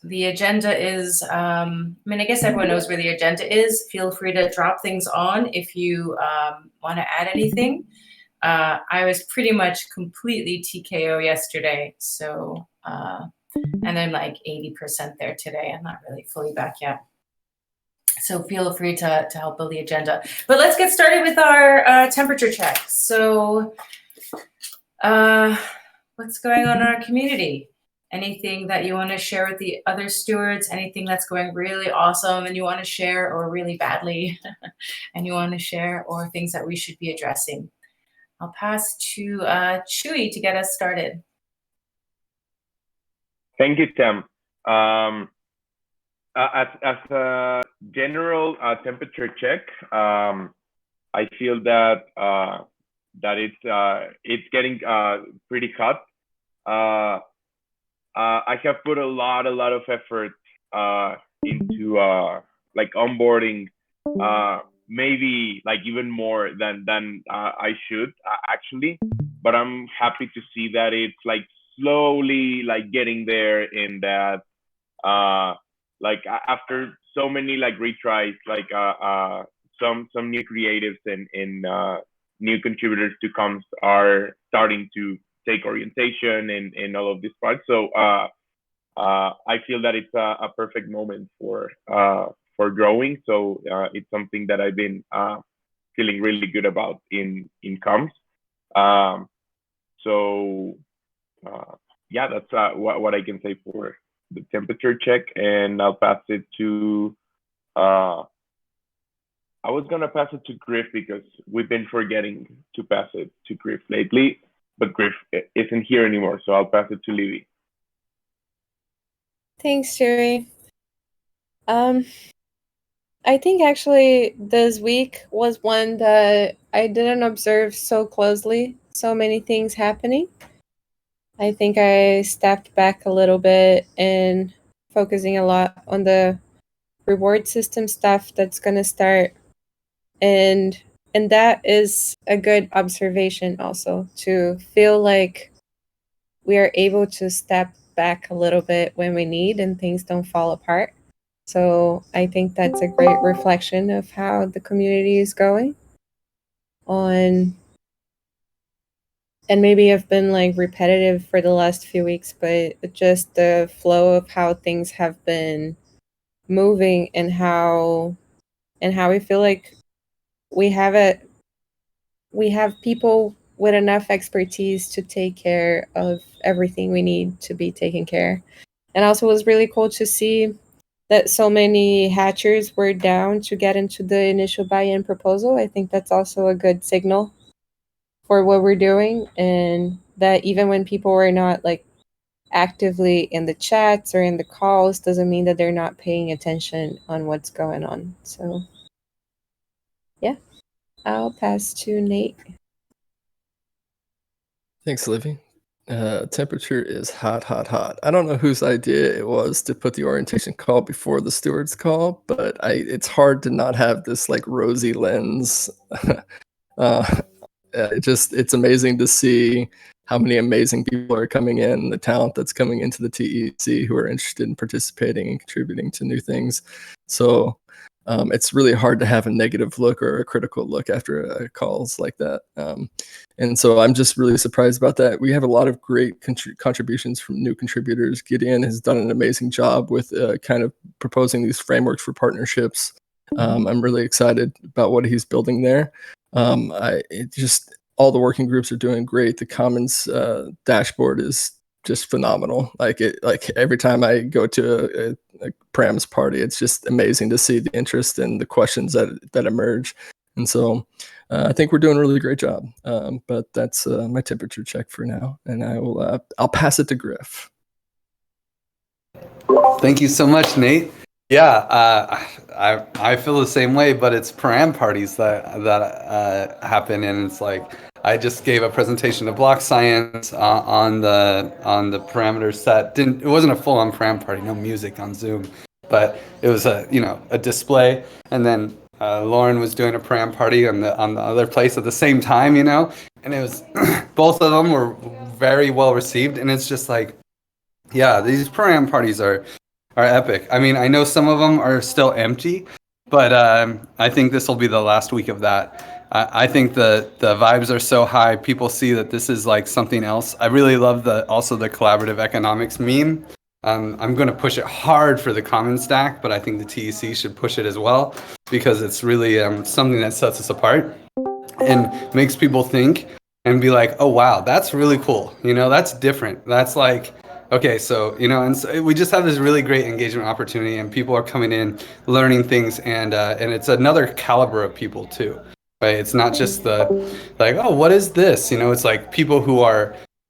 the agenda is, I guess everyone knows where the agenda is. Feel free to drop things on if you want to add anything. I was pretty much completely TKO yesterday, so, and I'm like 80% there today. I'm not really fully back yet. So feel free to help build the agenda. But let's get started with our temperature check. So what's going on in our community? Anything that you want to share with the other stewards? Anything that's going really awesome and you want to share, or really badly and you want to share, or things that we should be addressing? I'll pass to Chewy to get us started. Thank you, Tim. As a general temperature check, I feel that it's getting pretty hot. I have put a lot of effort into like onboarding, maybe like even more than I should actually, but I'm happy to see that it's like slowly like getting there, in that like after so many like retries, like some new creatives and new contributors to comms are starting to take orientation and all of these parts. So I feel that it's a perfect moment for growing. So it's something that I've been feeling really good about in comms. So yeah, that's what I can say for the temperature check, and I'll pass it to I was gonna pass it to Griff because we've been forgetting to pass it to Griff lately, but Griff isn't here anymore, so I'll pass it to Livy. Thanks, Jerry. I think actually this week was one that I didn't observe so closely, so many things happening. I think I stepped back a little bit and focusing a lot on the reward system stuff that's going to start. And that is a good observation also, to feel like we are able to step back a little bit when we need and things don't fall apart. So I think that's a great reflection of how the community is going on. And maybe I've been like repetitive for the last few weeks, but just the flow of how things have been moving and how we feel like we have people with enough expertise to take care of everything we need to be taken care. And also it was really cool to see that so many hatchers were down to get into the initial buy-in proposal. I think that's also a good signal for what we're doing, and that even when people are not like actively in the chats or in the calls, doesn't mean that they're not paying attention on what's going on. So yeah, I'll pass to Nate. Thanks, Livy. Temperature is hot. I don't know whose idea it was to put the orientation call before the stewards call, but it's hard to not have this like rosy lens. It's amazing to see how many amazing people are coming in, the talent that's coming into the TEC who are interested in participating and contributing to new things. So it's really hard to have a negative look or a critical look after calls like that. And so I'm just really surprised about that. We have a lot of great contributions from new contributors. Gideon has done an amazing job with kind of proposing these frameworks for partnerships. I'm really excited about what he's building there. All the working groups are doing great. The Commons dashboard is just phenomenal. Like every time I go to a Param's party, it's just amazing to see the interest and the questions that emerge. And so I think we're doing a really great job. But that's my temperature check for now, and I'll pass it to Griff. Thank you so much, Nate. Yeah, I feel the same way, but it's Param parties that happen, and it's like I just gave a presentation to Block Science on the parameter set. It wasn't a full-on Param party, no music on Zoom, but it was a display, and then Lauren was doing a Param party on the other place at the same time, and it was both of them were very well received, and it's just like Yeah, these Param parties are epic. I mean, I know some of them are still empty, but I think this will be the last week of that. I think the vibes are so high. People see that this is like something else. I really love also the collaborative economics meme. I'm going to push it hard for the common stack, but I think the TEC should push it as well because it's really something that sets us apart and makes people think and be like, oh wow, that's really cool. You know, that's different. That's like, okay, so, you know, and so we just have this really great engagement opportunity and people are coming in, learning things, and it's another caliber of people too, right? It's not just the, like, oh, what is this? You know, it's like people who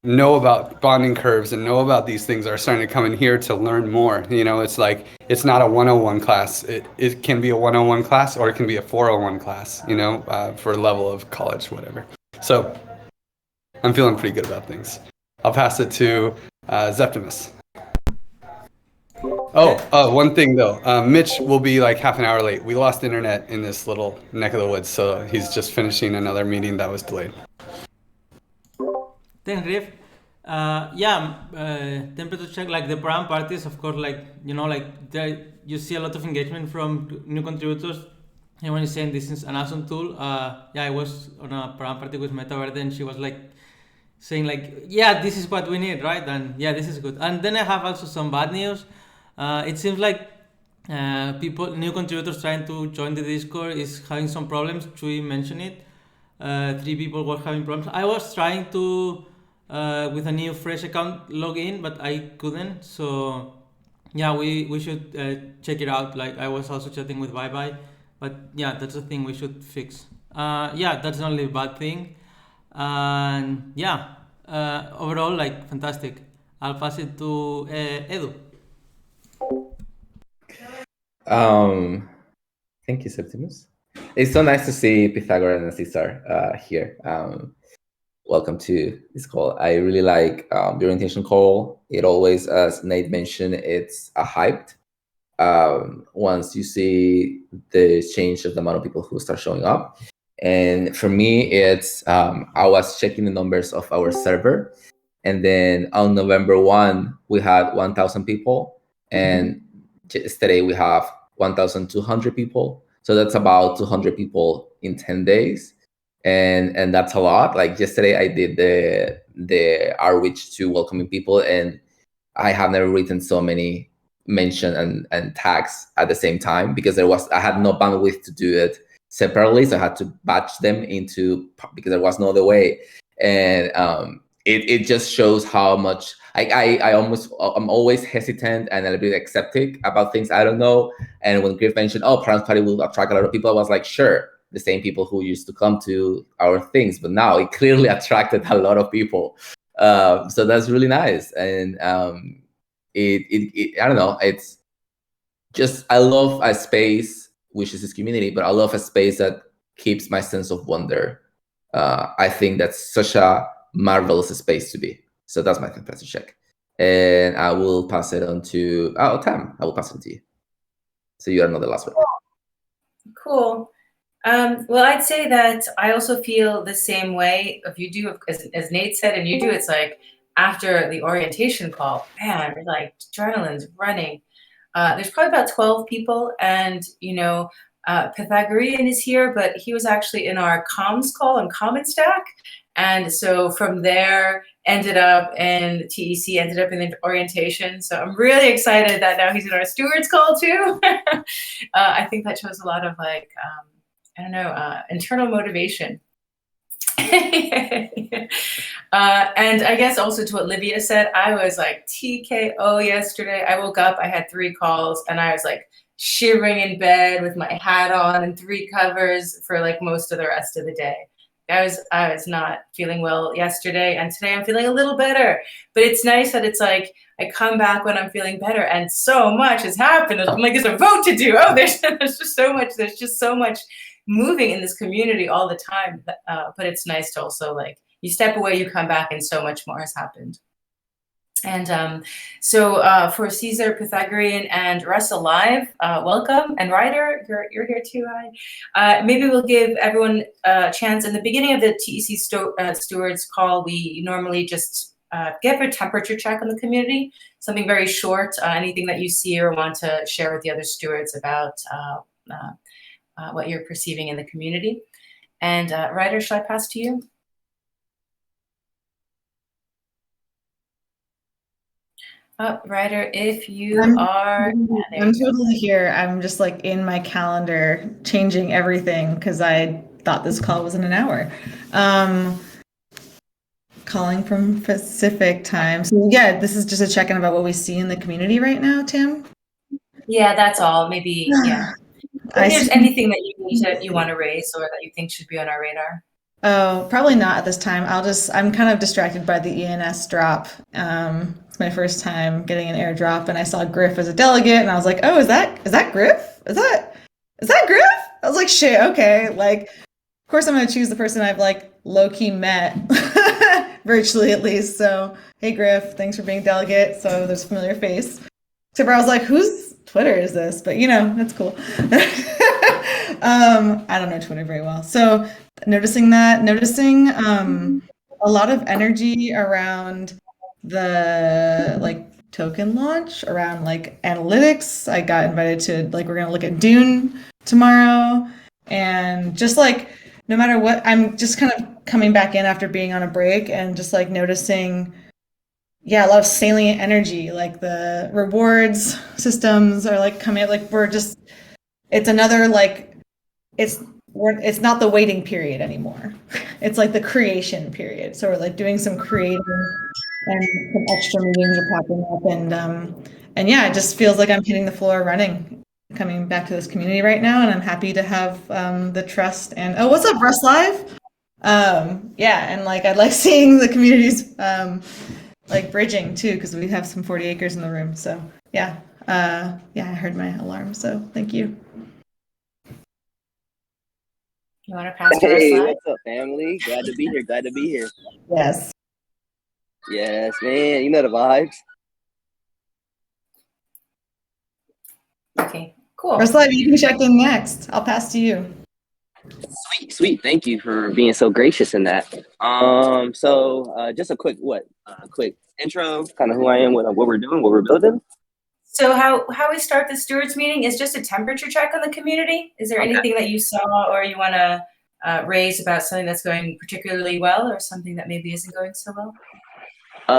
know about bonding curves and know about these things are starting to come in here to learn more. You know, it's like, it's not a 101 class. It can be a 101 class or it can be a 401 class, you know, for a level of college, whatever. So I'm feeling pretty good about things. I'll pass it to Zeptimus. Oh, one thing though. Mitch will be like half an hour late. We lost internet in this little neck of the woods, so he's just finishing another meeting that was delayed. Thanks, Riff. Temperature check, like the Param parties, of course, like, you know, like there you see a lot of engagement from new contributors. Everyone is saying this is an awesome tool. I was on a Param party with Meta Verde and she was like saying like, yeah, this is what we need, right? And yeah, this is good. And then I have also some bad news. It seems like new contributors trying to join the Discord is having some problems. Chui mentioned it. 3 people were having problems. I was trying to with a new fresh account log in, but I couldn't. So yeah, we should check it out. Like I was also chatting with Bye, but yeah, that's the thing we should fix. That's the only bad thing. And yeah, overall, like, fantastic. I'll pass it to Edu. Thank you, Septimus. It's so nice to see Pythagoras and Cesar here. Welcome to this call. I really like the orientation call. It always, as Nate mentioned, it's a hyped. Once you see the change of the amount of people who start showing up. And for me, it's I was checking the numbers of our server. And then on November 1, we had 1,000 people. And yesterday we have 1,200 people. So that's about 200 people in 10 days. And that's a lot. Like yesterday I did the outreach to welcoming people, and I have never written so many mention and tags at the same time because I had no bandwidth to do it separately. So I had to batch them because there was no other way. And it just shows how much I'm always hesitant and a little bit skeptic about things I don't know. And when Griff mentioned, Param Party will attract a lot of people, I was like, sure, the same people who used to come to our things, but now it clearly attracted a lot of people. So that's really nice. And I don't know, it's just, I love a space, which is this community, but I love a space that keeps my sense of wonder. I think that's such a marvelous space to be. So that's my fantastic check. And I will pass it on to Tam. I will pass it to you. So you are not the last one. Cool. Well, I'd say that I also feel the same way. If you do, as Nate said, and you do, it's like after the orientation call, man, like adrenaline's running. There's probably about 12 people, and Pythagorean is here, but he was actually in our comms call on Common Stack. And so from there, ended up in TEC, ended up in the orientation. So I'm really excited that now he's in our stewards call too. I think that shows a lot of internal motivation. And I guess also to what Livia said, I was like TKO yesterday. I woke up, I had 3 calls, and I was like shivering in bed with my hat on and 3 covers for like most of the rest of the day. I was not feeling well yesterday, and today I'm feeling a little better. But it's nice that it's like I come back when I'm feeling better, and so much has happened. I'm like, there's a vote to do. Oh, there's just so much. There's just so much moving in this community all the time. But it's nice to also, like, you step away, you come back, and so much more has happened. And so for Cesar, Pythagorean, and Russell Live, welcome. And Ryder, you're here too. Hi. Maybe we'll give everyone a chance. In the beginning of the TEC Stewards call, we normally just give a temperature check on the community, something very short, anything that you see or want to share with the other stewards about what you're perceiving in the community. And Ryder, shall I pass to you? Ryder, if you are... I'm totally here. I'm just like in my calendar changing everything because I thought this call was in an hour. Calling from Pacific time. So yeah, this is just a check-in about what we see in the community right now, Tim? Yeah, that's all. Maybe, yeah. If there's anything that you want to raise or that you think should be on our radar. Oh, probably not at this time. I'm kind of distracted by the ENS drop. It's my first time getting an airdrop, and I saw Griff as a delegate, and I was like, oh, is that Griff? Is that Griff? I was like, shit, okay. Like, of course I'm going to choose the person I've like low-key met, virtually at least. So, hey, Griff, thanks for being delegate. So there's a familiar face. Except for I was like, whose Twitter is this? But, you know, that's cool. I don't know Twitter very well. So noticing a lot of energy around the like token launch, around like analytics. I got invited to like, we're going to look at Dune tomorrow. And just like, no matter what, I'm just kind of coming back in after being on a break and just like noticing, yeah, a lot of salient energy, like the rewards systems are like coming up, like it's another like, it's not the waiting period anymore. It's like the creation period. So we're like doing some creating and some extra meetings are popping up and yeah, it just feels like I'm hitting the floor running, coming back to this community right now. And I'm happy to have the trust and, oh, what's up, Russ Live? Yeah, and like, I like seeing the communities like bridging too, because we have some 40 acres in the room. So yeah, I heard my alarm. So thank you. You want to pass to Hey, Russ Live? what's up, family? Glad to be here. Glad to be here. Yes. Yes, man. You know the vibes. Okay, cool. Russ Live, you can check in next. I'll pass to you. Sweet. Thank you for being so gracious in that. So just a quick intro, kind of who I am, what we're doing, what we're building. So how we start the stewards meeting is just a temperature check on the community. Is there anything that you saw or you want to raise about something that's going particularly well or something that maybe isn't going so well?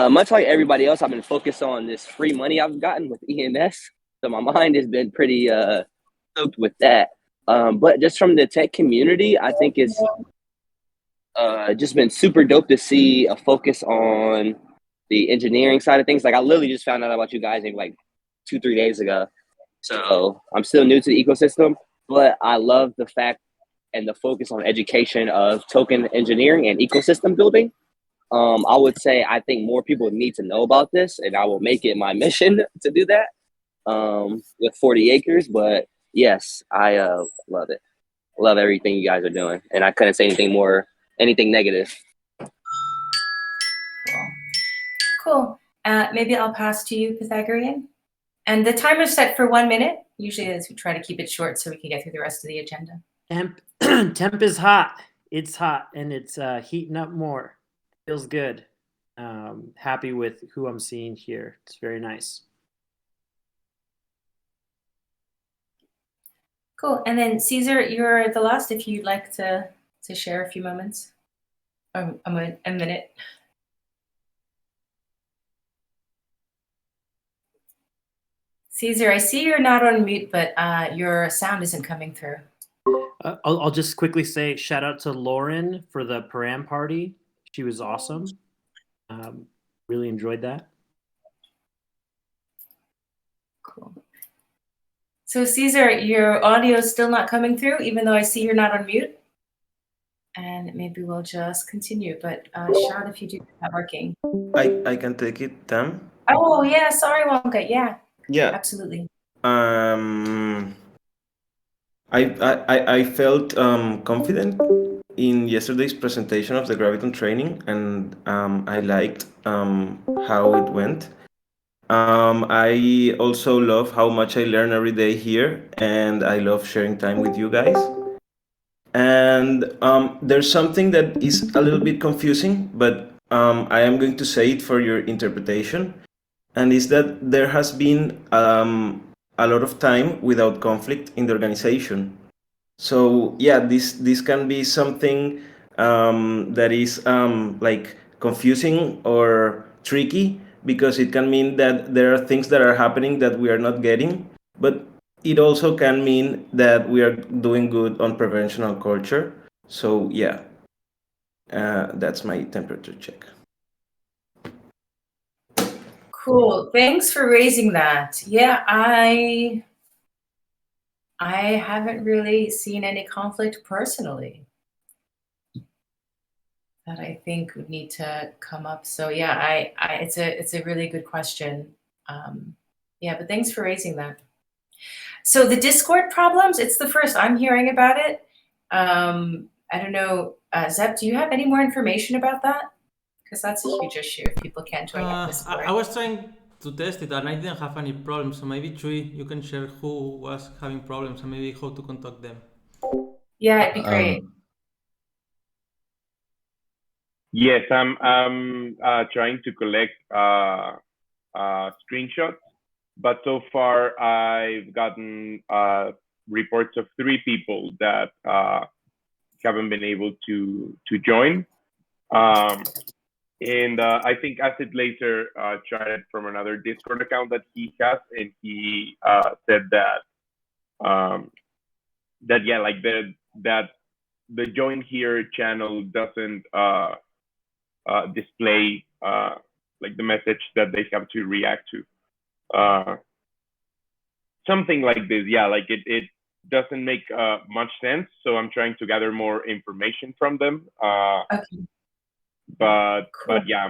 Much like everybody else, I've been focused on this free money I've gotten with ENS. So my mind has been pretty stoked with that. But just from the tech community, I think it's just been super dope to see a focus on the engineering side of things. Like I literally just found out about you guys in like 2-3 days ago. So I'm still new to the ecosystem, but I love the fact and the focus on education of token engineering and ecosystem building. I would say I think more people need to know about this, and I will make it my mission to do that with 40 acres. But yes, I love it. Love everything you guys are doing, and I couldn't say anything negative. Cool. Maybe I'll pass to you, Pythagorean. And the timer is set for 1 minute. Usually as we try to keep it short so we can get through the rest of the agenda. Temp is hot. It's hot and it's heating up more. Feels good. Happy with who I'm seeing here. It's very nice. Cool. And then Caesar, you're the last if you'd like to share a few moments. A minute. Caesar, I see you're not on mute, but your sound isn't coming through. I'll just quickly say shout out to Lauren for the Param Party. She was awesome. Really enjoyed that. Cool. So Caesar, your audio is still not coming through, even though I see you're not on mute. And maybe we'll just continue. But Sean, if you do not working. I can take it, Tam. Oh yeah, sorry, Wonka. Yeah. Yeah. Absolutely. I felt confident in yesterday's presentation of the Gravity training, and I liked how it went. I also love how much I learn every day here, and I love sharing time with you guys. And there's something that is a little bit confusing, but I am going to say it for your interpretation, and is that there has been a lot of time without conflict in the organization. So yeah, this can be something that is like confusing or tricky, because it can mean that there are things that are happening that we are not getting, but it also can mean that we are doing good on preventional culture. So yeah, that's my temperature check. Cool. Thanks for raising that. Yeah, I haven't really seen any conflict personally that I think would need to come up. So yeah, it's a really good question. Yeah, but thanks for raising that. So the Discord problems, it's the first I'm hearing about it. I don't know, Zep, do you have any more information about that? Because that's a huge issue if people can't join up Discord. I was trying to test it and I didn't have any problems. So maybe Chui, you can share who was having problems and maybe how to contact them. Yeah, it'd be great. Yes, I'm trying to collect screenshots, but so far I've gotten reports of 3 people that haven't been able to join. And I think Acid Laser tried it from another Discord account that he has, and he said that that yeah, like the join here channel doesn't display like the message that they have to react to. Something like this, yeah, like it doesn't make much sense. So I'm trying to gather more information from them. Okay. But Cool. but yeah,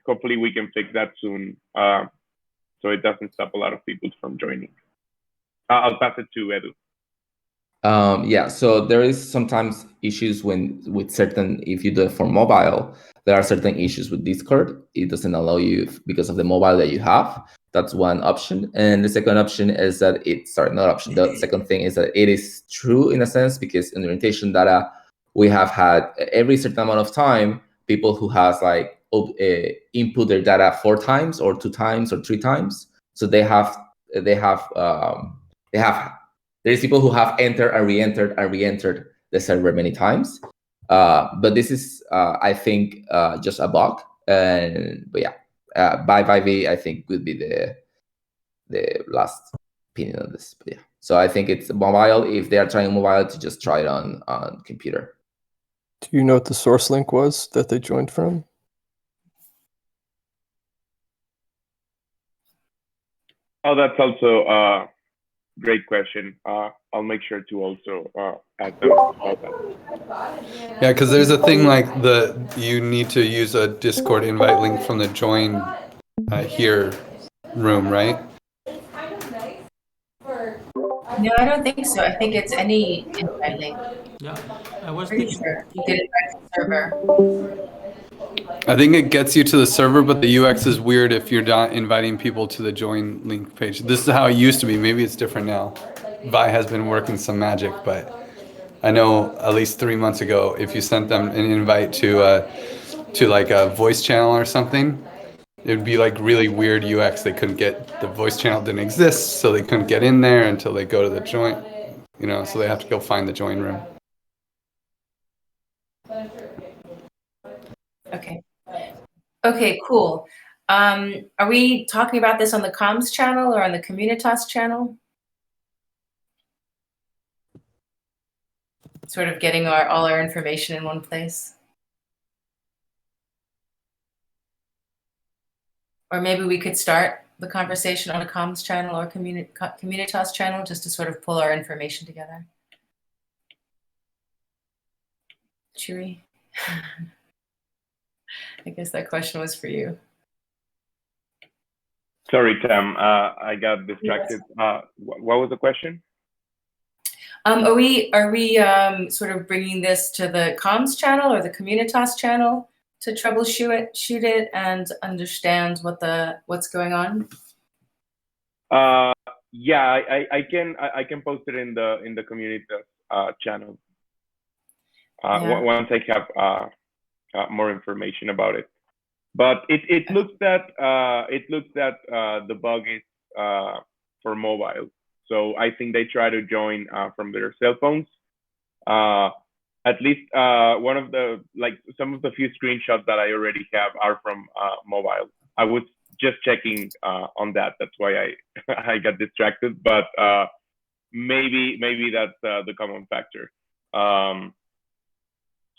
hopefully we can fix that soon, so it doesn't stop a lot of people from joining. I'll pass it to Edu. Yeah, so there is sometimes issues with certain, if you do it for mobile, there are certain issues with Discord. It doesn't allow you because of the mobile that you have. That's one option. And the second option is that the second thing is that it is true in a sense, because in orientation data, we have had every certain amount of time, people who has like input their data 4 times or 2 times or 3 times. So there's people who have entered and re-entered the server many times. But this is, I think, just a bug. But yeah, by V, I think would be the last opinion on this. But yeah, so I think it's mobile. If they are trying mobile, to just try it on computer. Do you know what the source link was that they joined from? Oh, that's also a great question. I'll make sure to also add them about that. Yeah, because there's a thing like you need to use a Discord invite link from the join here room, right? No, I don't think so. I think it's any invite link. Yeah, I was Pretty sure you get invite to the server. I think it gets you to the server, but the UX is weird if you're not inviting people to the join link page. This is how it used to be. Maybe it's different now. Vi has been working some magic, but I know at least 3 months ago, if you sent them an invite to like a voice channel or something, it would be like really weird UX. They couldn't get, the voice channel didn't exist, so they couldn't get in there until they go to the join, so they have to go find the join room. Okay, cool. Are we talking about this on the comms channel or on the Communitas channel? Sort of getting all our information in one place. Or maybe we could start the conversation on a comms channel or Communitas channel just to sort of pull our information together. Chewy? I guess that question was for you. Sorry, Tam, I got distracted. What was the question? Are we sort of bringing this to the comms channel or the Communitas channel to troubleshoot it and understand what's going on? Yeah, I can post it in the Communitas channel. Yeah. Once I have more information about it. But it looks that the bug is for mobile. So I think they try to join from their cell phones. At least one of the some of the few screenshots that I already have are from mobile. I was just checking on that. That's why I got distracted. But maybe that's the common factor.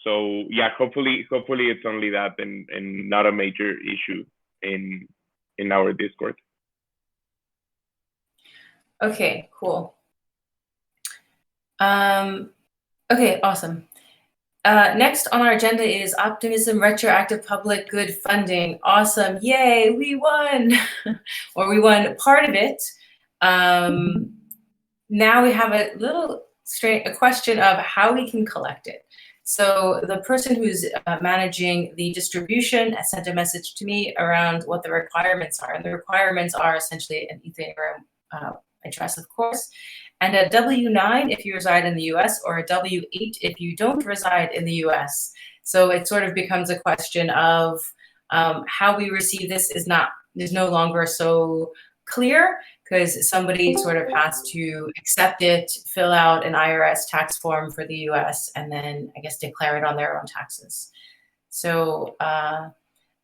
So yeah, hopefully it's only that and not a major issue in our Discord. Okay, cool. Okay, awesome. Next on our agenda is Optimism retroactive public good funding. Awesome, yay, we won, or we won part of it. Now we have a question of how we can collect it. So the person who's managing the distribution sent a message to me around what the requirements are. And the requirements are essentially an Ethereum address, of course, and a W9 if you reside in the US, or a W8 if you don't reside in the US. So it sort of becomes a question of how we receive this is no longer so clear, because somebody sort of has to accept it, fill out an IRS tax form for the US, and then I guess declare it on their own taxes. So I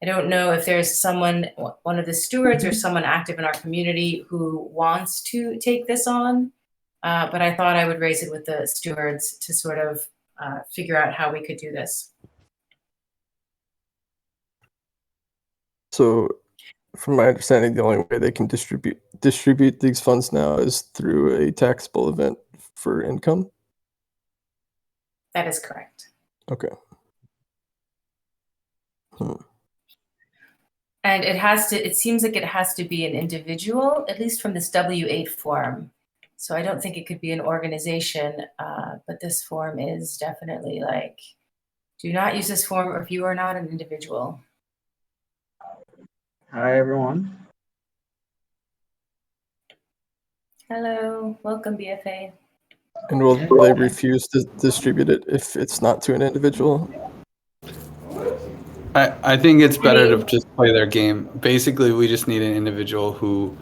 don't know if there's someone, one of the stewards or someone active in our community who wants to take this on, but I thought I would raise it with the stewards to sort of figure out how we could do this. So from my understanding, the only way they can distribute these funds now is through a taxable event for income? That is correct. Okay. And it seems like it has to be an individual, at least from this W8 form. So I don't think it could be an organization, but this form is definitely like, do not use this form if you are not an individual. Hi, everyone. Hello, welcome, BFA. And will they refuse to distribute it if it's not to an individual? I think it's better to just play their game. Basically, we just need an individual who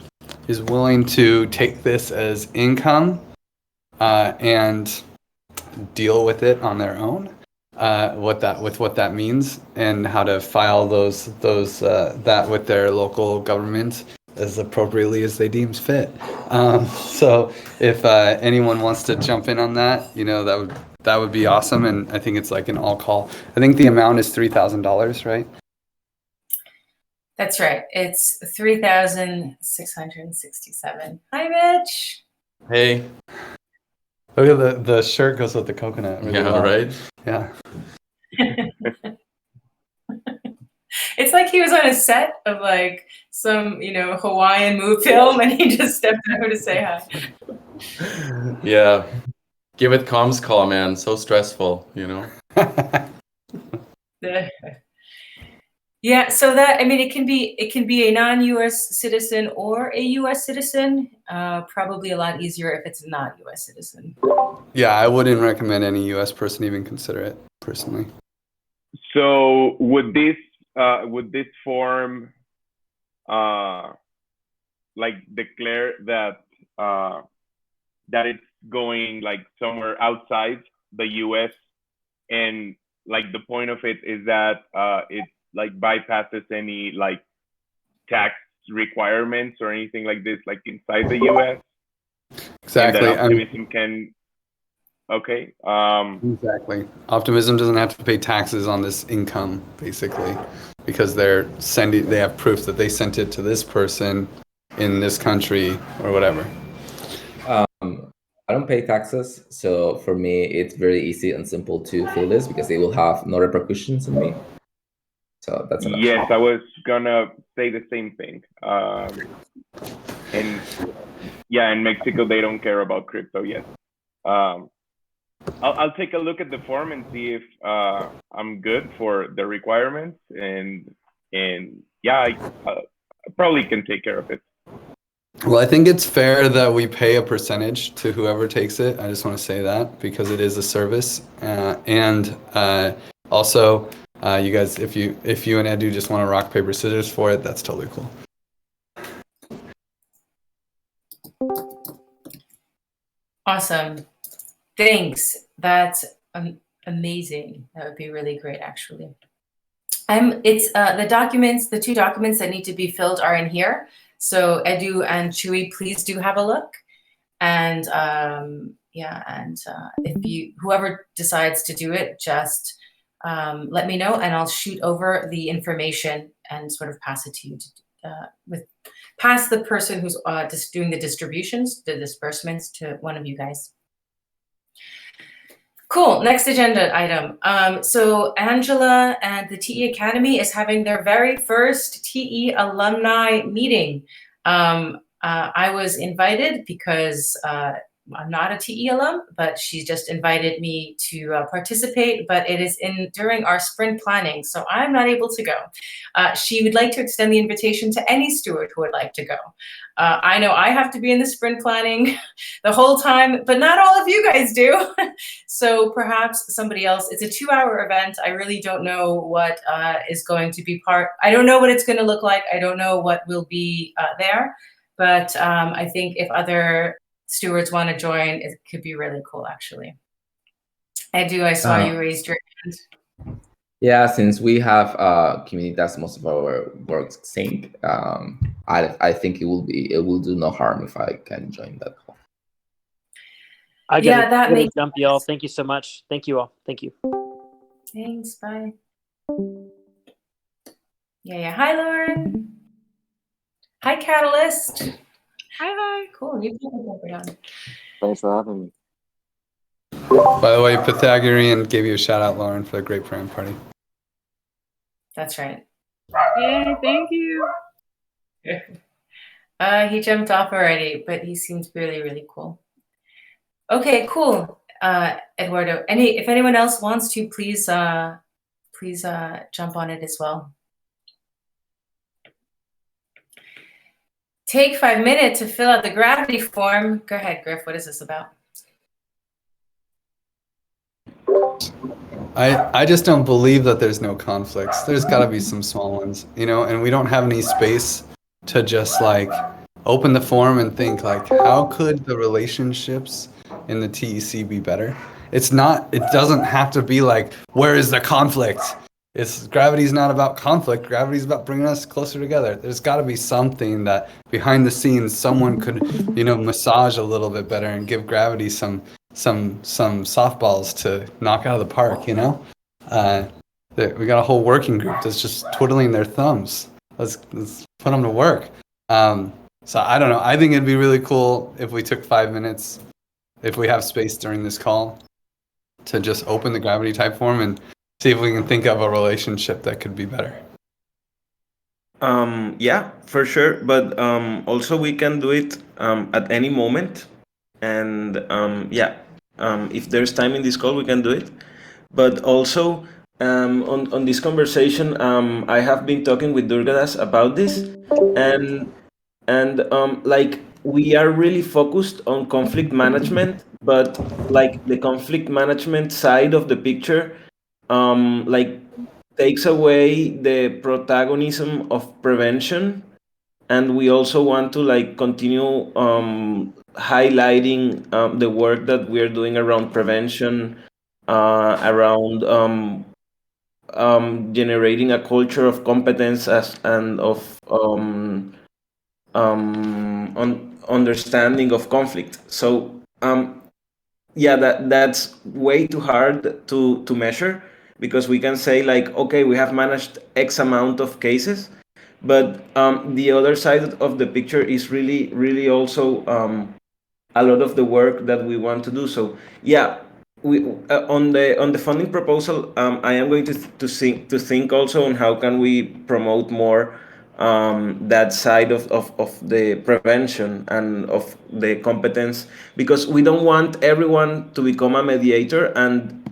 is willing to take this as income and deal with it on their own. What that means and how to file that with their local government as appropriately as they deem fit. So if anyone wants to jump in on that, that would be awesome. And I think it's like an all call. I think the amount is $3,000, right? That's right. It's 3,667. Hi, Mitch. Hey. Look at the shirt goes with the coconut. Really well. Right? Yeah. It's like he was on a set of like some, Hawaiian movie film and he just stepped out to say hi. Yeah. Give it comms call, man. So stressful, Yeah, so that, it can be a non-US citizen or a US citizen. Probably a lot easier if it's not US citizen. Yeah, I wouldn't recommend any US person even consider it personally. So would this form declare that it's going like somewhere outside the US, and like the point of it is that it like bypasses any like tax requirements or anything like this, like inside the US? Exactly. Optimism can. Okay. Exactly. Optimism doesn't have to pay taxes on this income, basically, because they have proof that they sent it to this person in this country or whatever. I don't pay taxes, so for me it's very easy and simple to fill this because they will have no repercussions on me. So that's enough. Yes, I was gonna say the same thing. And yeah, in Mexico they don't care about crypto yet. I'll take a look at the form and see if I'm good for the requirements, and yeah, I probably can take care of it. Well, I think it's fair that we pay a percentage to whoever takes it. I just want to say that because it is a service, and also You guys, if you and Edu just want to rock paper scissors for it, that's totally cool. Awesome. Thanks. That's amazing. That would be really great, actually. It's the two documents that need to be filled are in here. So Edu and Chewy, please do have a look. And if whoever decides to do it, just let me know, and I'll shoot over the information and sort of pass it to you pass the person who's just doing the distributions, the disbursements, to one of you guys. Cool. Next agenda item. So Angela and the TE Academy is having their very first TE alumni meeting. I was invited because I'm not a TE alum, but she just invited me to participate, but it is during our sprint planning, so I'm not able to go. She would like to extend the invitation to any steward who would like to go. I know I have to be in the sprint planning the whole time, but not all of you guys do. So perhaps somebody else. It's a 2-hour event. I really don't know what is going to be I don't know what it's going to look like. I don't know what will be there, but I think if other stewards want to join, it could be really cool, actually. Edu, I saw you raised your hand. Yeah, since we have community that's most of our work sync, I think it will do no harm if I can join that call. I gotta jump, y'all. Thank you so much. Thank you all. Thank you. Thanks. Bye. Yeah. Hi, Lauren. Hi, Catalyst. Hi. Cool. You can put it on. Thanks for having me. By the way, Pythagorean gave you a shout out, Lauren, for the great Param Party. That's right. Yay, thank you. He jumped off already, but he seems really, really cool. Okay, cool. Eduardo, if anyone else wants to, please jump on it as well. Take 5 minutes to fill out the gravity form. Go ahead, Griff. What is this about? I just don't believe that there's no conflicts. There's got to be some small ones, and we don't have any space to just like open the form and think like, how could the relationships in the TEC be better? It doesn't have to be like, where is the conflict? Gravity's not about conflict. Gravity's about bringing us closer together. There's got to be something that behind the scenes someone could, massage a little bit better and give gravity some softballs to knock out of the park. We got a whole working group that's just twiddling their thumbs. Let's put them to work. So I don't know. I think it'd be really cool if we took 5 minutes, if we have space during this call, to just open the Gravity Typeform and see if we can think of a relationship that could be better. Yeah, for sure. But also we can do it at any moment. And if there's time in this call, we can do it. But also on this conversation, I have been talking with Durgadas about this, and we are really focused on conflict management, but like the conflict management side of the picture takes away the protagonism of prevention, and we also want to continue highlighting the work that we are doing around prevention, around generating a culture of competence and of understanding of conflict. So that's way too hard to measure, because we can say okay, we have managed X amount of cases, but the other side of the picture is really, really also a lot of the work that we want to do. So we on the funding proposal, I am going to think also on how can we promote more that side of the prevention and of the competence, because we don't want everyone to become a mediator, and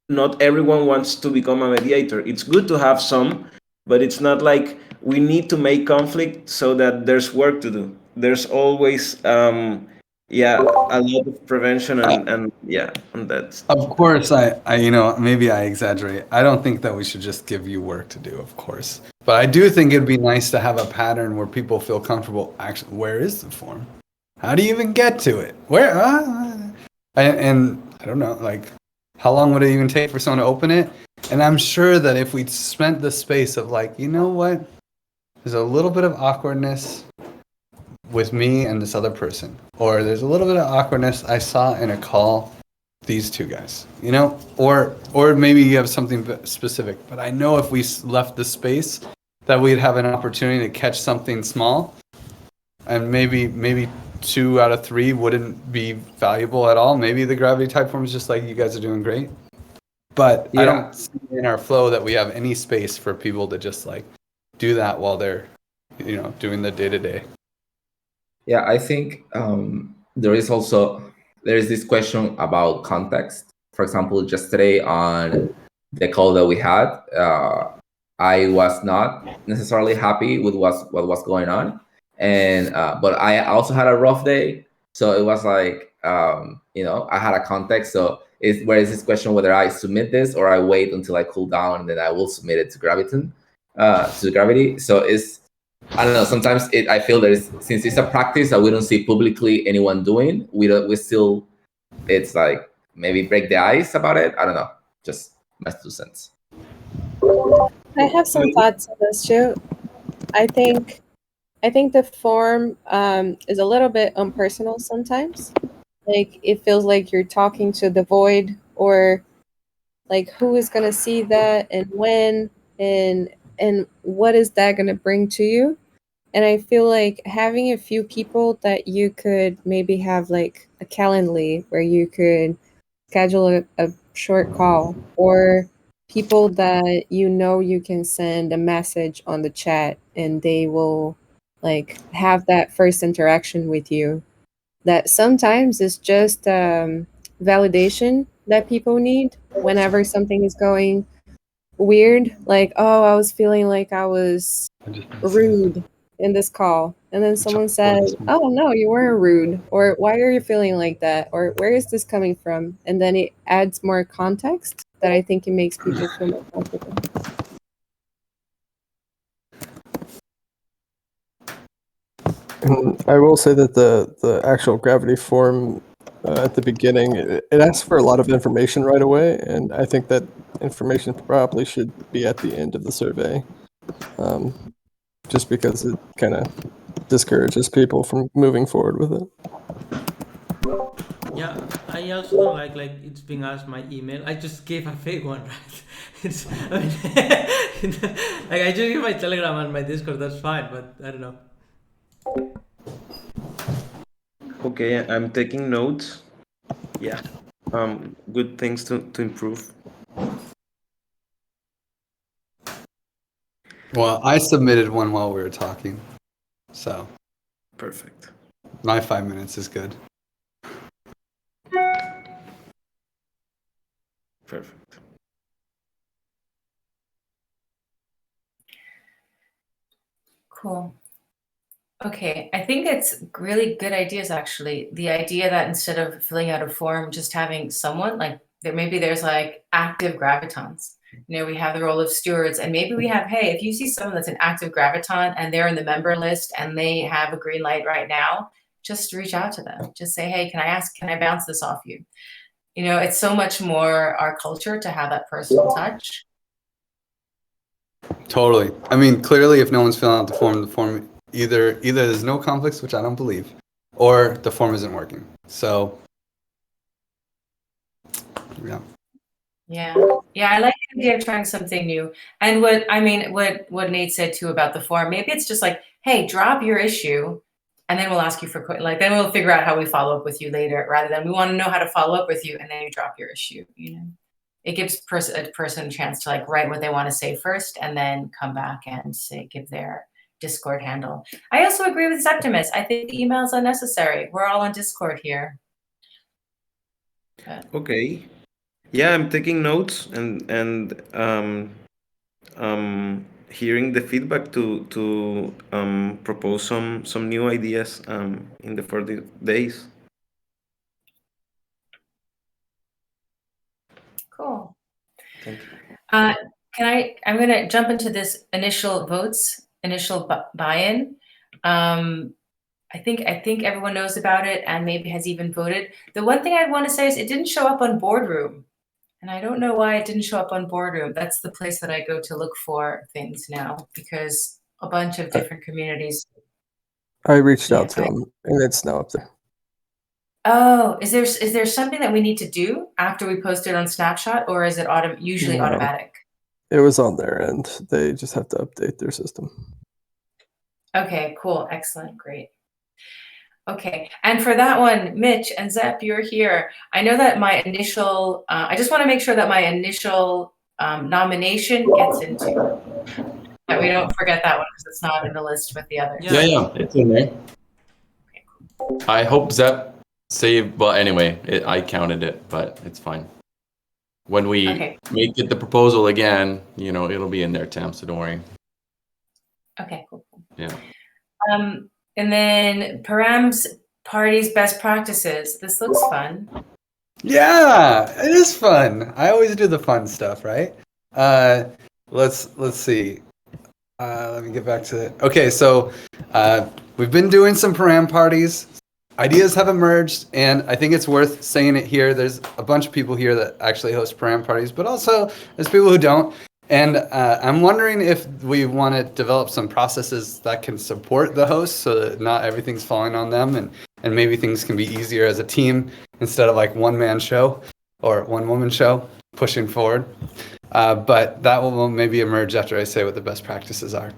not everyone wants to become a mediator. It's good to have some, but it's not like we need to make conflict so that there's work to do. There's always yeah, a lot of prevention and yeah, and that's Of course, I maybe I exaggerate. I don't think that we should just give you work to do, of course. But I do think it'd be nice to have a pattern where people feel comfortable. Actually, where is the form? How do you even get to it? Where? And I don't know, like, how long would it even take for someone to open it? And I'm sure that if we spent the space of like, you know what? There's a little bit of awkwardness with me and this other person, or there's a little bit of awkwardness I saw in a call these two guys, you know, or maybe you have something specific, but I know if we left the space that we'd have an opportunity to catch something small, and maybe 2 out of 3 wouldn't be valuable at all. Maybe the Gravity Typeform is just like, you guys are doing great, but I don't see in our flow that we have any space for people to just like do that while they're, you know, doing the day-to-day. Yeah, I think there is this question about context. For example, just today on the call that we had, I was not necessarily happy with what was going on, and but I also had a rough day, so it was like I had a context. So where is this question whether I submit this or I wait until I cool down and then I will submit it to Gravity. So I don't know. Sometimes I feel since it's a practice that we don't see publicly anyone doing, it's like maybe break the ice about it. I don't know. Just my 2 cents. I have some thoughts on this too. I think the form is a little bit impersonal sometimes. Like it feels like you're talking to the void, or like who is gonna see that and when and what is that gonna bring to you? And I feel like having a few people that you could maybe have like a Calendly where you could schedule a short call, or people that you can send a message on the chat and they will like have that first interaction with you. That sometimes is just validation that people need whenever something is going weird. Like, oh, I was feeling like I was rude in this call, and then someone says, oh no, you weren't rude, or why are you feeling like that, or where is this coming from, and then it adds more context that I think it makes people feel more comfortable. And I will say that the actual Gravity form at the beginning, it asks for a lot of information right away, and I think that information probably should be at the end of the survey, just because it kind of discourages people from moving forward with it. Yeah, I also don't like it's being asked my email. I just gave a fake one, right? Like I just give my Telegram and my Discord. That's fine, but I don't know. okay. I'm taking notes. Yeah, good things to improve. Well, I submitted one while we were talking, so perfect. My 5 minutes is good. Perfect. Cool. Okay, I think it's really good ideas, actually. The idea that instead of filling out a form, just having someone like there's like active gravitons. We have the role of stewards, and maybe we have, hey, if you see someone that's an active graviton and they're in the member list and they have a green light right now, just reach out to them. Just say, hey, can I bounce this off you? It's so much more our culture to have that personal touch. Totally. I mean, clearly, if no one's filling out the form either there's no conflicts, which I don't believe, or the form isn't working. So, yeah. Yeah, I like the idea of trying something new. And what Nate said too about the form, maybe it's just like, hey, drop your issue, and then we'll ask you for then we'll figure out how we follow up with you later, rather than we want to know how to follow up with you and then you drop your issue. It gives a person a chance to write what they want to say first and then come back and give their Discord handle. I also agree with Septimus. I think the email is unnecessary. We're all on Discord here. Okay. Yeah, I'm taking notes and hearing the feedback to propose some new ideas in the 40 days. Thank you. I'm going to jump into this initial buy-in. I think everyone knows about it and maybe has even voted. The one thing I want to say is it didn't show up on Boardroom. And I don't know why it didn't show up on Boardroom. That's the place that I go to look for things now, because a bunch of different communities. I reached out to them, and it's now up there. Oh, is there something that we need to do after we post it on Snapshot, or is it usually No. automatic? It was on their end. They just have to update their system. Okay, cool. Excellent. Great. Okay. And for that one, Mitch and Zepp, you're here. I know that my initial, I just want to make sure that my initial nomination gets into, that we don't forget that one because it's not in the list with the others. Yeah, it's in there. Okay, cool. I hope Zepp saved. Well, anyway, I counted it, but it's fine. When we make it the proposal again, it'll be in there, Tam. So don't worry. Okay, cool. Yeah. And then Param's Party's best practices. This looks fun. Yeah, it is fun. I always do the fun stuff, right? Let's see. Let me get back to it. Okay, so we've been doing some Param parties. Ideas have emerged, and I think it's worth saying it here. There's a bunch of people here that actually host Param parties, but also there's people who don't. And I'm wondering if we want to develop some processes that can support the hosts so that not everything's falling on them, and maybe things can be easier as a team instead of like one-man show or one-woman show pushing forward. But that will maybe emerge after I say what the best practices are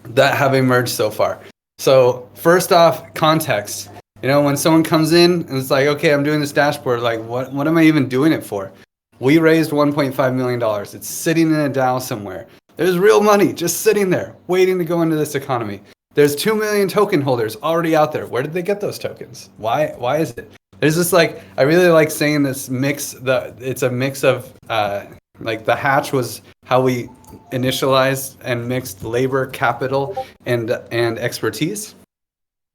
that have emerged so far. So first off, context. When someone comes in and it's like, okay, I'm doing this dashboard, like what am I even doing it for? We raised $1.5 million. It's sitting in a DAO somewhere. There's real money just sitting there waiting to go into this economy. There's 2 million token holders already out there. Where did they get those tokens? Why is it? There's this I really like saying this mix, it's a mix of the hatch was how we initialized and mixed labor, capital, and expertise.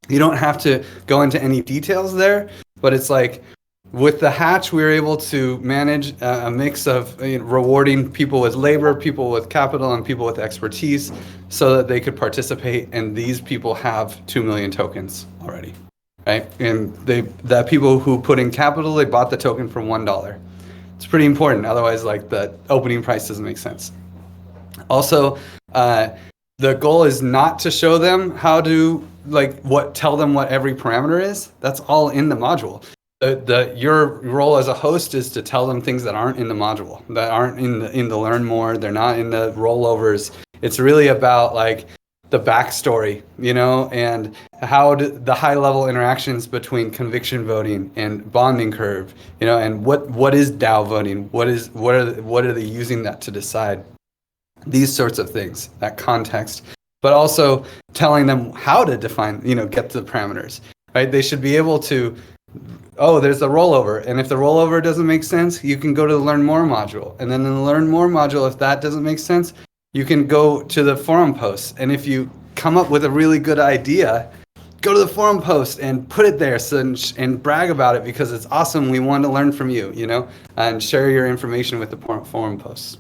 You don't have to go into any details there, but it's like with the hatch, we were able to manage a mix of rewarding people with labor, people with capital, and people with expertise so that they could participate. And these people have 2 million tokens already, right? And the people who put in capital, they bought the token for $1. It's pretty important. Otherwise, the opening price doesn't make sense. Also, the goal is not to show them how to tell them what every parameter is. That's all in the module. Your role as a host is to tell them things that aren't in the module, that aren't in the learn more. They're not in the rollovers. It's really about the backstory, and how the high level interactions between conviction voting and bonding curve, and what is DAO voting? What are they using that to decide? These sorts of things, that context, but also telling them how to define, get to the parameters, right? They should be able to, there's a rollover. And if the rollover doesn't make sense, you can go to the learn more module. And then in the learn more module, if that doesn't make sense, you can go to the forum posts. And if you come up with a really good idea, go to the forum post and put it there and brag about it because it's awesome. We want to learn from you, and share your information with the forum posts.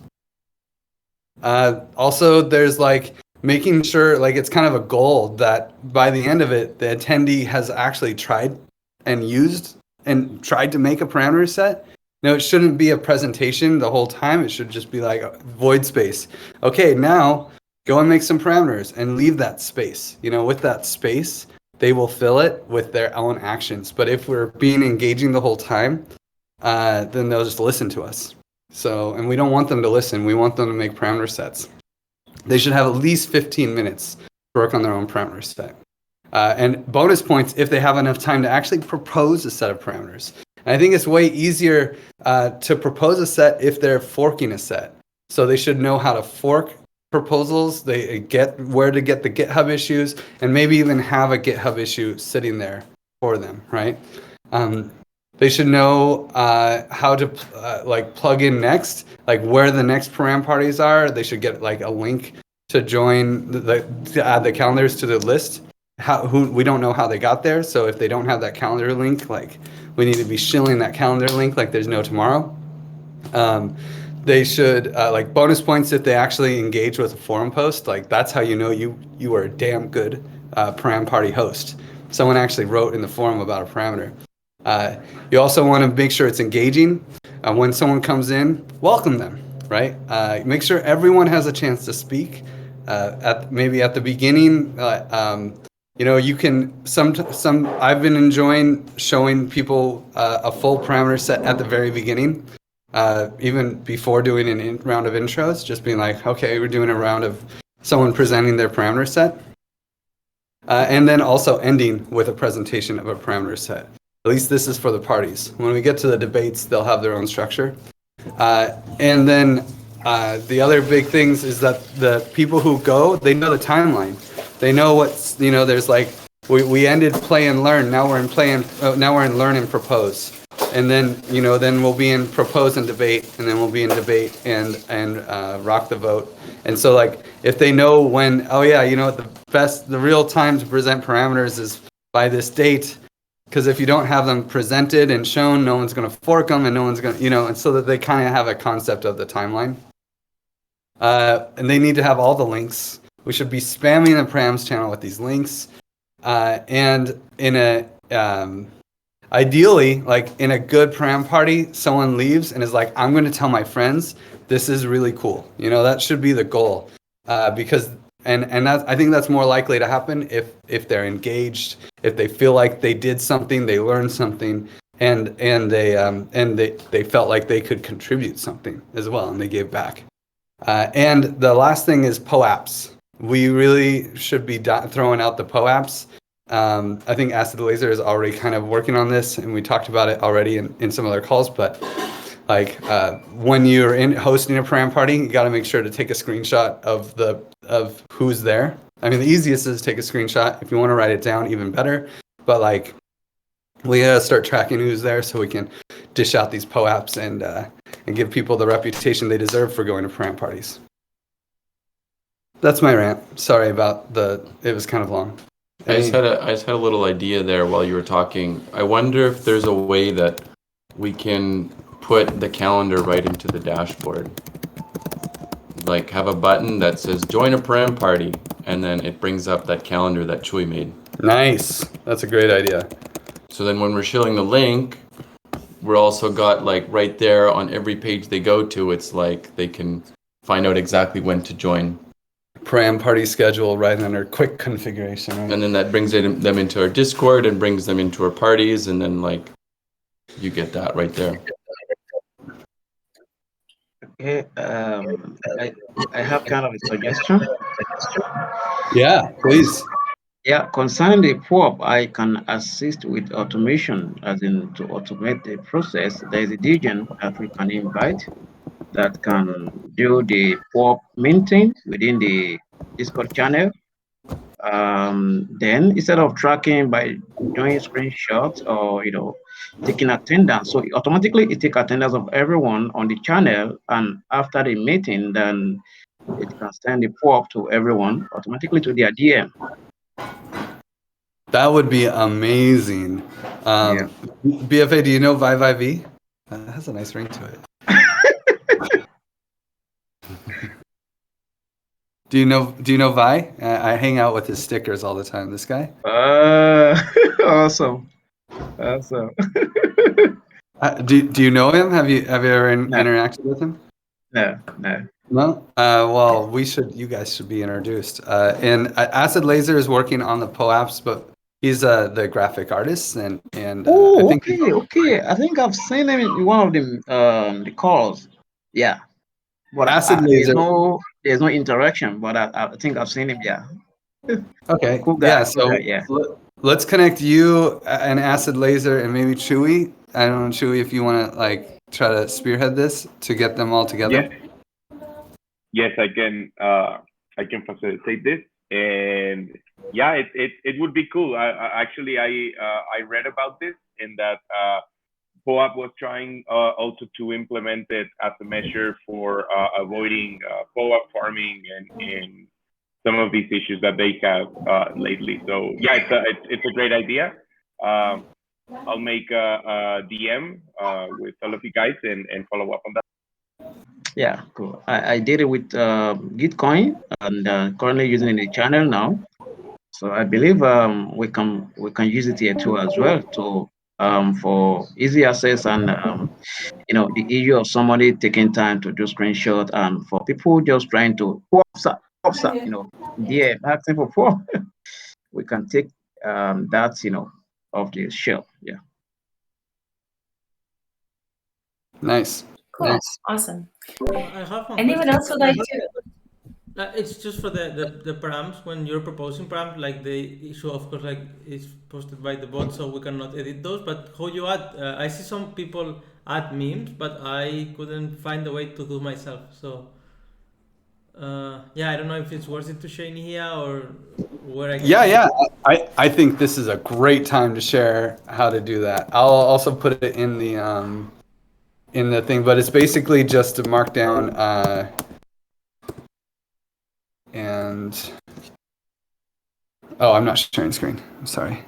Also, there's making sure it's kind of a goal that by the end of it, the attendee has actually tried and used and tried to make a parameter set. It shouldn't be a presentation the whole time. It should just be void space. Okay, now go and make some parameters and leave that space. With that space, they will fill it with their own actions. But if we're being engaging the whole time, then they'll just listen to us. And we don't want them to listen. We want them to make parameter sets. They should have at least 15 minutes to work on their own parameter set. And bonus points if they have enough time to actually propose a set of parameters. And I think it's way easier to propose a set if they're forking a set. So they should know how to fork proposals. They get where to get the GitHub issues, and maybe even have a GitHub issue sitting there for them, right? They should know how to plug in next, where the next Param parties are. They should get a link to join to add the calendars to the list. We don't know how they got there, so if they don't have that calendar link, we need to be shilling that calendar link like there's no tomorrow. they should like bonus points if they actually engage with a forum post. Like that's how you know you are a damn good Param Party host. Someone actually wrote in the forum about a parameter. You also want to make sure it's engaging. When someone comes in, welcome them, right? Make sure everyone has a chance to speak. Maybe at the beginning, you know, you can I've been enjoying showing people a full parameter set at the very beginning, even before doing a round of intros, just being like, okay, we're doing a round of someone presenting their parameter set. And then also ending with a presentation of a parameter set. At least this is for the parties. When we get to the debates, they'll have their own structure. And then the other big things is that the people who go, they know the timeline. They know what's, you know, there's like, we ended play and learn. Now we're in learn and propose. And then, you know, then we'll be in propose and debate, and then we'll be in debate and rock the vote. And so like, if they know when, oh yeah, you know, the real time to present parameters is by this date, because if you don't have them presented and shown, no one's going to fork them, and no one's going to, you know, and so that they kind of have a concept of the timeline. And they need to have all the links. We should be spamming the params channel with these links. And in a, ideally, like in a good param party, someone leaves and is like, I'm going to tell my friends, this is really cool. You know, that should be the goal. Because and that, I think that's more likely to happen if they're engaged, if they feel like they did something, they learned something, and they felt like they could contribute something as well, and they gave back. And the last thing is POAPs. We really should be throwing out the POAPs. I think Acid Laser is already kind of working on this, and we talked about it already in some other calls, but like when you're hosting a param party, you got to make sure to take a screenshot of who's there. I mean, the easiest is to take a screenshot. If you want to write it down, even better. But like, we gotta start tracking who's there so we can dish out these POAPs and give people the reputation they deserve for going to param parties. That's my rant. Sorry about it was kind of long. I just had a little idea there while you were talking. I wonder if there's a way that we can put the calendar right into the dashboard. Like have a button that says join a param party, and then it brings up that calendar that Chui made. Nice. That's a great idea. So then when we're showing the link, we're also got like right there on every page they go to, it's like they can find out exactly when to join. Param party schedule right under quick configuration. Right? And then that brings them into our Discord and brings them into our parties, and then like you get that right there. Okay, I have kind of a suggestion. Yeah, please. Yeah, concerning the POP, I can assist with automation, as in to automate the process. There is a DGen that we can invite that can do the POP minting within the Discord channel. Then instead of tracking by doing screenshots or taking attendance, so automatically it takes attendance of everyone on the channel, and after the meeting, then it can send the POP to everyone automatically to their DM. That would be amazing. Yeah. BFA, do you know ViViV? That has a nice ring to it. Do you know Vi? I hang out with his stickers all the time. This guy. Awesome. Do you know him? Have you ever interacted with him? No. No. Well, you guys should be introduced. And Acid Laser is working on the POAPs, but he's the graphic artist, and Oh, I think okay. I think I've seen him in one of the calls. Yeah. But Acid Laser. There's no interaction, but I think I've seen him. Yeah. Okay. Cool guy. Yeah. So Yeah. let's connect you and Acid Laser and maybe Chewy. I don't know, Chewy, if you want to like try to spearhead this to get them all together. Yes, I can facilitate this, and yeah, it would be cool. I read about this, in that POAP was trying also to implement it as a measure for avoiding POAP farming and some of these issues that they have lately. So yeah, it's a great idea. I'll make a DM with all of you guys and follow up on that. Yeah, cool. I did it with Gitcoin and currently using it in the channel now. So I believe we can use it here too as well to for easy access and the issue of somebody taking time to do screenshot and for people just trying to asking for form. We can take that off the shelf. Yeah. Nice. Cool. Nice. Awesome. I have one Anyone question. else would like to? It's just for the params when you're proposing params, like the issue, of course, like is posted by the bot, so we cannot edit those. But how you add? I see some people add memes, but I couldn't find a way to do myself. So yeah, I don't know if it's worth it to share in here or where I can. Yeah. I think this is a great time to share how to do that. I'll also put it in the thing, but it's basically just to mark down and I'm not sharing screen. I'm sorry.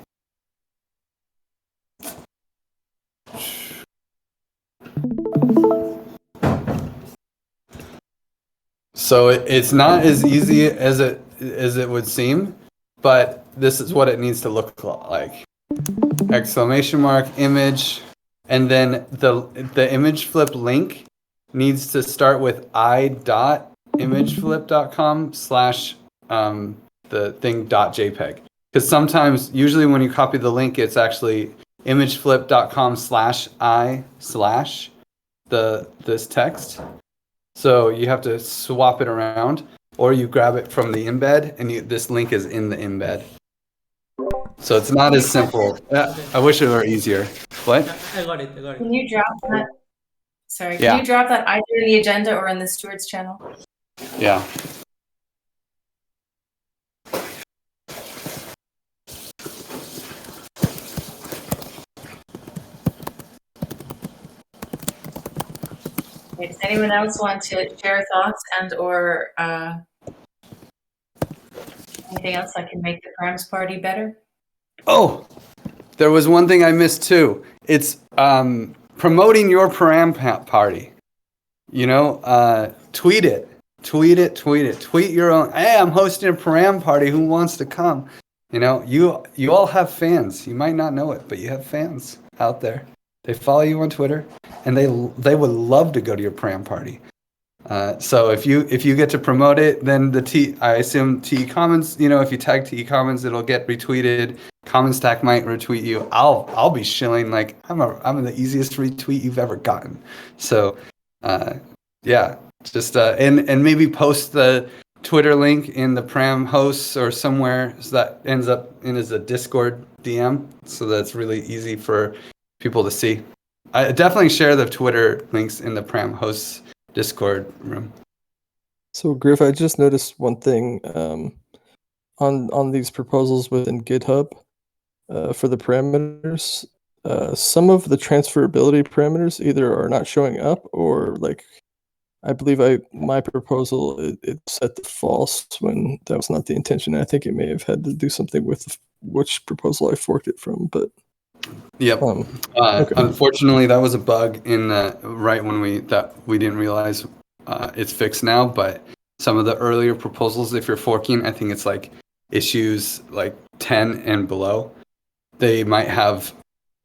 So it's not as easy as it would seem, but this is what it needs to look like. Exclamation mark, image, and then the image flip link needs to start with i.imageflip.com / the thing .jpeg. Because sometimes, usually when you copy the link, it's actually imageflip.com / this text. So you have to swap it around, or you grab it from the embed, and this link is in the embed. So it's not as simple. I wish it were easier. What? I got it. Can you drop that? Sorry. Yeah. Can you drop that either in the agenda or in the stewards channel? Yeah. Okay, does anyone else want to share thoughts and or anything else that can make the Params Party better? Oh, there was one thing I missed too. It's promoting your Param Party. Tweet it. Tweet your own. Hey, I'm hosting a Param Party. Who wants to come? You all have fans. You might not know it, but you have fans out there. They follow you on Twitter, and they would love to go to your Param Party. So if you get to promote it, then I assume TE Commons. If you tag TE Commons, it'll get retweeted. Common Stack might retweet you. I'll be shilling like I'm the easiest retweet you've ever gotten. So yeah, just and maybe post the Twitter link in the Param hosts or somewhere so that ends up in as a Discord DM, so that's really easy for people to see. I definitely share the Twitter links in the Param hosts Discord room. So Griff, I just noticed one thing on these proposals within GitHub for the parameters. Some of the transferability parameters either are not showing up or like I believe my proposal it set to false when that was not the intention. I think it may have had to do something with which proposal I forked it from, but yep. Okay. Unfortunately, that was a bug in right when we didn't realize it's fixed now. But some of the earlier proposals, if you're forking, I think it's like issues like 10 and below, they might have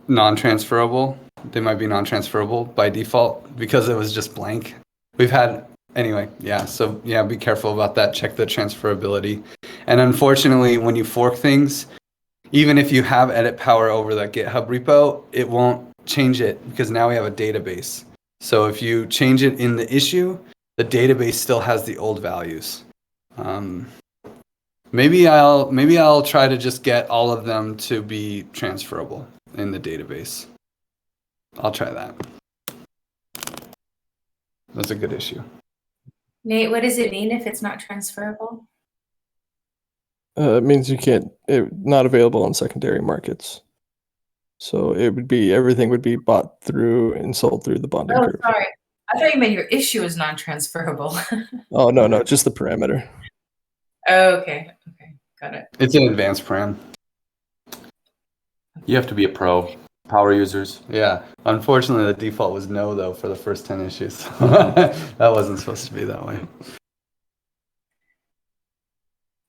non-transferable. They might be non-transferable by default because it was just blank. We've had anyway, yeah. So yeah, be careful about that. Check the transferability. And unfortunately, when you fork things, even if you have edit power over that GitHub repo, it won't change it because now we have a database. So if you change it in the issue, the database still has the old values. Maybe I'll try to just get all of them to be transferable in the database. I'll try that. That's a good issue. Nate, what does it mean if it's not transferable? It means you can't. Not available on secondary markets. So everything would be bought through and sold through the bonding curve. Sorry. I thought you meant your issue is non-transferable. Oh no, just the parameter. Oh, okay, got it. It's an advanced param. You have to be a pro. power users. Yeah. Unfortunately, the default was no, though, for the first 10 issues. That wasn't supposed to be that way.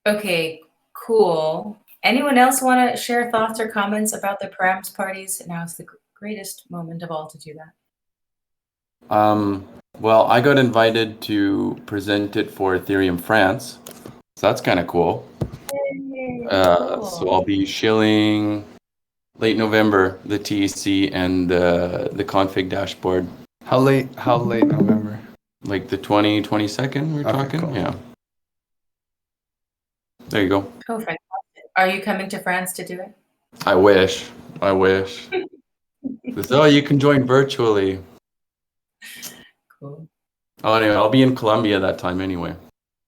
Okay, cool. Anyone else want to share thoughts or comments about the Params parties? Now is the greatest moment of all to do that. Well, I got invited to present it for Ethereum France, so that's kind of cool. So I'll be shilling late November the TEC and the config dashboard. How late November? Like the 22nd, we're talking? Cool. Yeah. There you go. Perfect. Are you coming to France to do it? I wish. So you can join virtually. Cool. Oh, anyway, I'll be in Colombia that time anyway.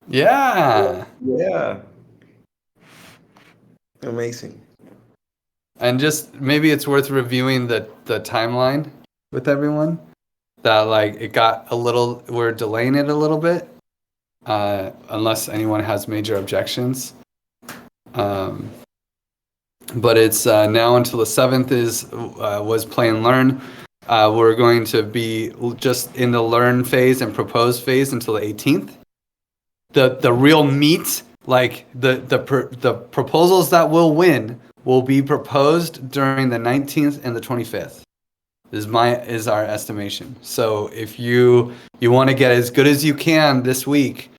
Yeah. Yeah. Amazing. And just maybe it's worth reviewing the timeline with everyone. That like it got a little, we're delaying it a little bit, unless anyone has major objections. But it's now until the 7th was play and learn. We're going to be just in the learn phase and propose phase until the 18th. The real meat, like the proposals that will win, will be proposed during the 19th and the 25th. Is our estimation. So if you want to get as good as you can this week,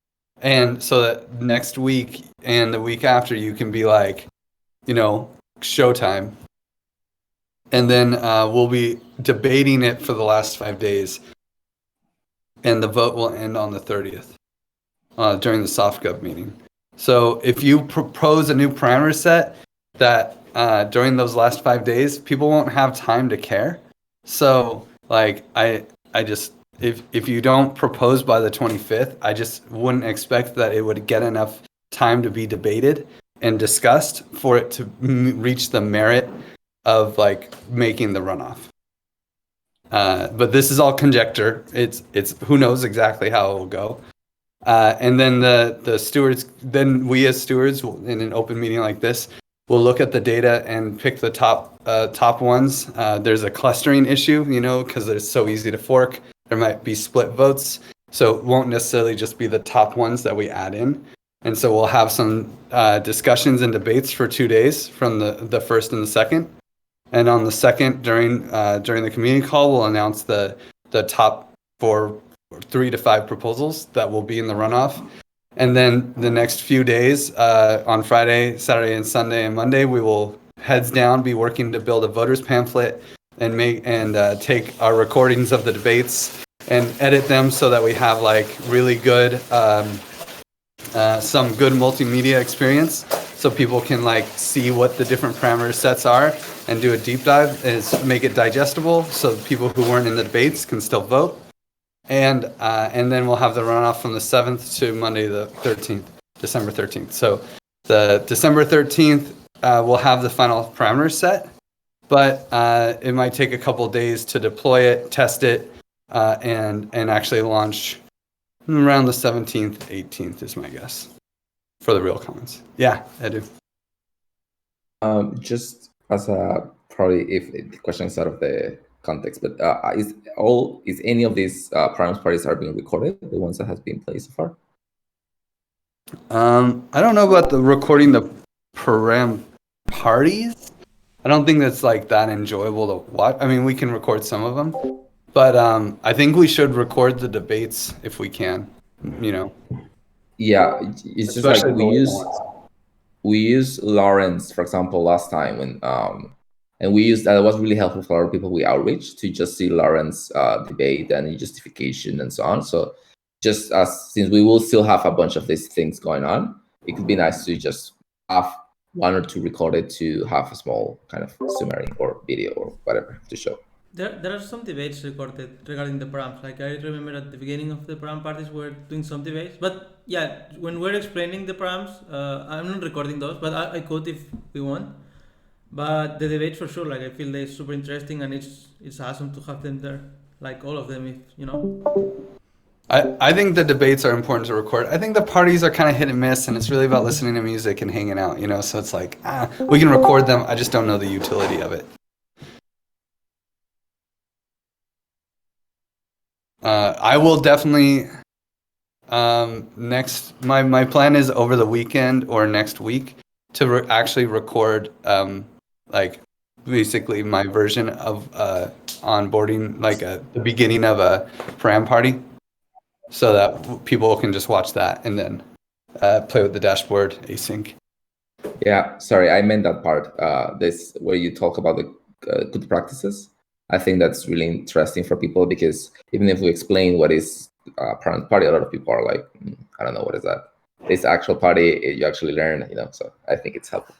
and so that next week and the week after you can be like, showtime. And then we'll be debating it for the last 5 days. And the vote will end on the 30th during the SoftGov meeting. So if you propose a new parameter set that during those last 5 days, people won't have time to care. So like I just, if you don't propose by the 25th, I just wouldn't expect that it would get enough time to be debated and discussed for it to reach the merit of like making the runoff. But this is all conjecture. It's who knows exactly how it will go. And then the stewards, then we as stewards in an open meeting like this, we'll look at the data and pick the top ones. There's a clustering issue, because they're so easy to fork. There might be split votes. So it won't necessarily just be the top ones that we add in. And so we'll have some discussions and debates for 2 days from the first and the second. And on the second, during the community call, we'll announce the top 3 to 5 proposals that will be in the runoff. And then the next few days, on Friday, Saturday, and Sunday, and Monday, we will heads down be working to build a voters pamphlet and take our recordings of the debates and edit them so that we have like really good some good multimedia experience, so people can like see what the different parameter sets are and do a deep dive and make it digestible so people who weren't in the debates can still vote. And then we'll have the runoff from the 7th to Monday the 13th, December 13th. So the December 13th, we'll have the final parameter set, but it might take a couple days to deploy it, test it, and actually launch around the 17th, 18th is my guess for the real comments. Yeah, Edu. Just as a probably if the question is out of the context, but is any of these Params parties are being recorded? The ones that has been played so far? I don't know about the recording the Param parties. I don't think that's like that enjoyable to watch. I mean, we can record some of them, but I think we should record the debates if we can. Yeah, it's just like we use Lawrence, for example, last time when and we used that. It was really helpful for a lot of people we outreach to just see Lawrence debate and justification and so on. So just since we will still have a bunch of these things going on, it could be nice to just have 1 or 2 recorded to have a small kind of summary or video or whatever to show. There are some debates recorded regarding the params. Like I remember at the beginning of the param parties, we're doing some debates. But yeah, when we're explaining the params, I'm not recording those, but I could if we want. But the debates for sure, like I feel they're super interesting, and it's awesome to have them there, like all of them, if I think the debates are important to record. I think the parties are kind of hit and miss, and it's really about listening to music and hanging out, So it's like, we can record them. I just don't know the utility of it. I will definitely my plan is over the weekend or next week to actually record like basically my version of onboarding, like the beginning of a Param Party, so that people can just watch that and then play with the dashboard async. Yeah, sorry, I meant that part. This where you talk about the good practices. I think that's really interesting for people, because even if we explain what is Param Party, a lot of people are like, I don't know, what is that? This actual party, you actually learn, so I think it's helpful.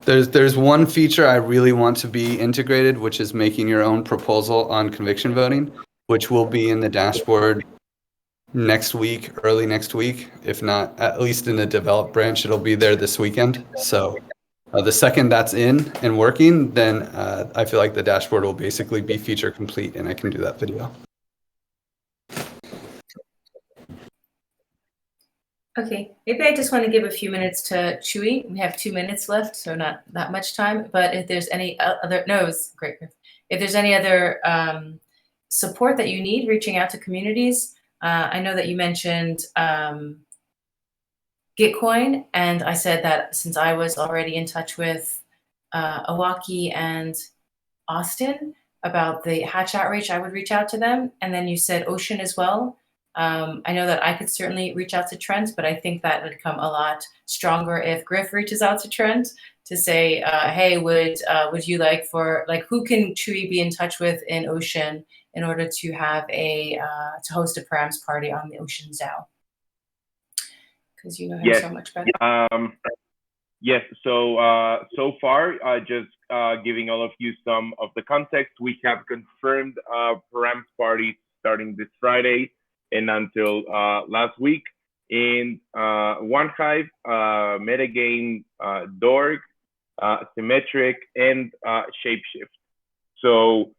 There's one feature I really want to be integrated, which is making your own proposal on conviction voting, which will be in the dashboard next week, early next week. If not, at least in the develop branch, it'll be there this weekend. So the second that's in and working, then I feel like the dashboard will basically be feature complete and I can do that video. Okay, maybe I just want to give a few minutes to Chewy. We have 2 minutes left, so not that much time. But if there's any other, no, it's great. If there's any other support that you need, reaching out to communities. I know that you mentioned Gitcoin, and I said that since I was already in touch with Iwaki and Austin about the Hatch outreach, I would reach out to them. And then you said Ocean as well. I know that I could certainly reach out to Trent, but I think that would come a lot stronger if Griff reaches out to Trent to say, hey, would you like who can Chewy be in touch with in Ocean in order to have to host a Params party on the Ocean DAO? Because you know him so much better. Yes. So far, just giving all of you some of the context, we have confirmed Params party starting this Friday and until last week in OneHive, Metagame, Dorg, Symmetric, and Shapeshift. So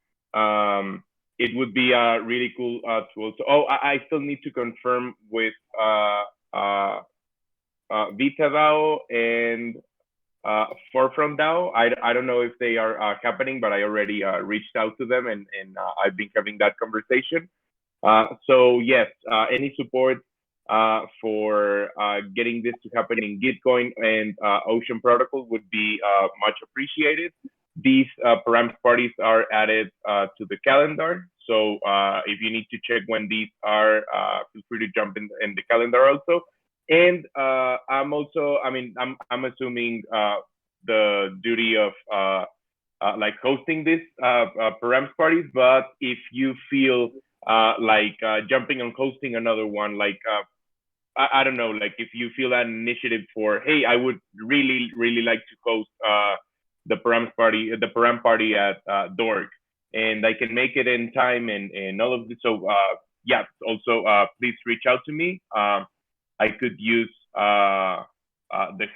it would be really cool to also. Oh, I still need to confirm with VitaDAO and Forefront DAO. I don't know if they are happening, but I already reached out to them and I've been having that conversation. So yes, any support for getting this to happen in Gitcoin and Ocean Protocol would be much appreciated. These Params parties are added to the calendar. So if you need to check when these are, feel free to jump in the calendar also. And I'm also, I'm assuming the duty of like hosting this Params parties, but if you feel like jumping on hosting another one, like I don't know, like if you feel that initiative for, hey, I would really like to host the Param party at Dorg, and I can make it in time and all of this. So yeah, also please reach out to me. I could use the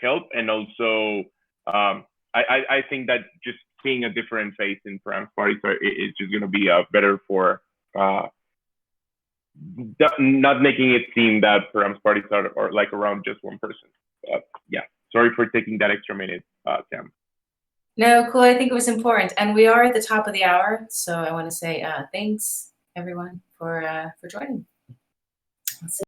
help, and also I think that just seeing a different face in Param parties is just going to be better for not making it seem that Params parties are like around just one person. Yeah, sorry for taking that extra minute, Tam. No, cool. I think it was important, and we are at the top of the hour, so I want to say thanks everyone for joining.